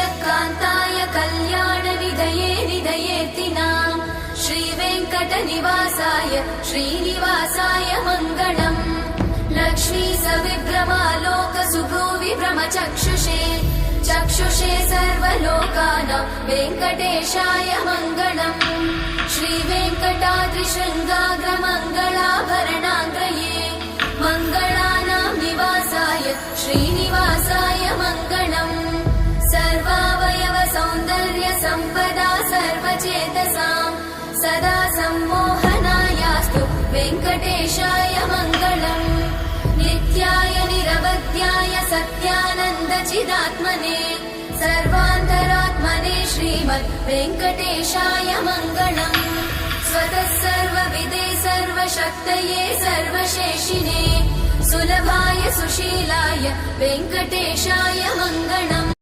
श्रियकान्ताय कल्याणनिधये निधयेतिनाम् श्रीवेङ्कटनिवासाय श्रीनिवासाय मङ्गलम् लक्ष्मी सविभ्रमालोकसुभ्रूविभ्रमचक्षुषे चक्षुषे सर्वलोकानां वेङ्कटेशाय मङ्गलम् श्रीवेङ्कटाद्रिशृङ्गाग्रमङ्गलाभरणाङ्गये मङ्गलानां निवासाय श्रीनिवासाय मङ्गलम् सर्वावयव सौन्दर्य सम्पदा सर्वचेतसां सदा सम्मोहनायास्तु वेङ्कटेशाय मङ्गलम् नित्याय निरवध्याय सत्यानन्दचिदात्मने सर्वान्तरात्मने श्रीमद् वेङ्कटेशाय मङ्गलम् स्वतः सर्वविदे सर्वशक्तये सर्वशेषिने सुलभाय सुशीलाय वेङ्कटेशाय मङ्गलम्